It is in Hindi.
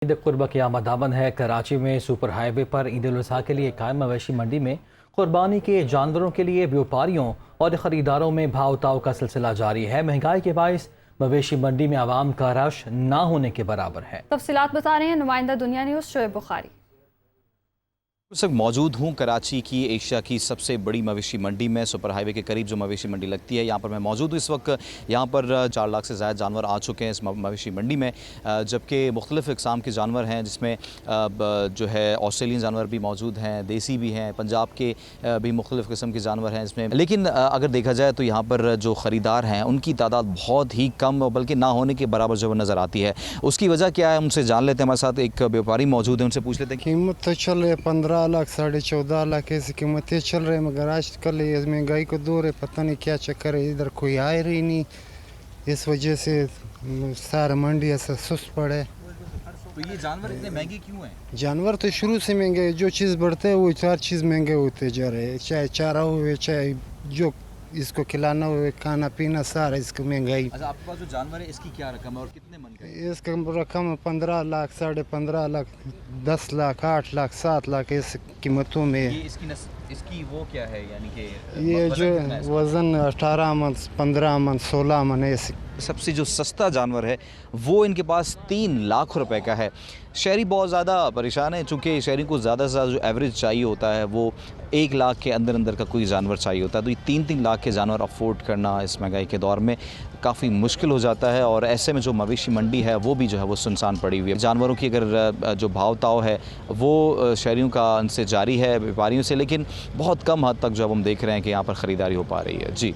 ईद कुर्बा की आमदामद है। कराची में सुपर हाईवे पर ईद उल अजहा के लिए कायम मवेशी मंडी में कुर्बानी के जानवरों के लिए व्यापारियों और खरीदारों में भाव ताव का सिलसिला जारी है। महंगाई के बायस मवेशी मंडी में आवाम का रश ना होने के बराबर है। तफसीलात बता रहे हैं नुमाइंदा दुनिया न्यूज़ शोएब बुखारी। इस वक्त मौजूद हूँ कराची की एशिया की सबसे बड़ी मवेशी मंडी में, सुपर हाईवे के करीब जो मवेशी मंडी लगती है, यहाँ पर मैं मौजूद हूँ। इस वक्त यहाँ पर 4 लाख से ज़्यादा जानवर आ चुके हैं इस मवेशी मंडी में, जबकि मुख्तलिफ़ इक़साम के जानवर हैं, जिसमें जो है ऑस्ट्रेलियन जानवर भी मौजूद हैं, देसी भी हैं, पंजाब के भी मुख्तलिफ़ किस्म के जानवर हैं इसमें। लेकिन अगर देखा जाए तो यहाँ पर जो ख़रीदार हैं उनकी तादाद बहुत ही कम, बल्कि ना होने के बराबर जो नज़र आती है। उसकी वजह क्या है, उनसे जान लेते हैं। हमारे साथ एक व्यापारी मौजूद है, उनसे पूछ लेते हैं। कीमत तो चल रही है 15 लाख 14.5 लाख ऐसी कीमतें चल रही है, मगर आजकल ये महंगाई को दौर है, पता नहीं क्या चक्कर है, इधर कोई आए रही नहीं, इस वजह से सारा मंडी ऐसा सुस्त पड़ा है। तो ये जानवर इतने महंगे क्यों हैं? जानवर तो शुरू से महंगे है, जो चीज़ बढ़ते हैं वो 4 चीज़ महंगे होते जा रहे हैं, चाहे चारा हुए, चाहे जो इसको खिलाना हुए, खाना पीना, सारा इसको महंगाई। अच्छा, आपके पास जो जानवर है इसकी क्या रकम है और कितने मन का है? इसका रकम 15 लाख, 15.5 लाख, 10 लाख, 8 लाख, 7 लाख इस कीमतों में। ये इसकी वो क्या है, यानी कि ये जो वज़न 18 मन, 15 मन, 16 मन ऐसे। सबसे जो सस्ता जानवर है वो इनके पास 3 लाख रुपए का है। शहरी बहुत ज़्यादा परेशान है, चूँकि शहरी को ज़्यादा से ज़्यादा जो एवरेज चाहिए होता है वो 1 लाख के अंदर अंदर का कोई जानवर चाहिए होता है। तो ये 3-3 लाख के जानवर अफोर्ड करना इस महंगाई के दौर में काफ़ी मुश्किल हो जाता है। और ऐसे में जो मवेशी मंडी है वो भी जो है वो सुनसान पड़ी हुई है। जानवरों की अगर जो भाव ताव है वो शहरियों का उनसे जारी है, व्यापारियों से, लेकिन बहुत कम हद तक जो अब हम देख रहे हैं कि यहाँ पर ख़रीदारी हो पा रही है। जी।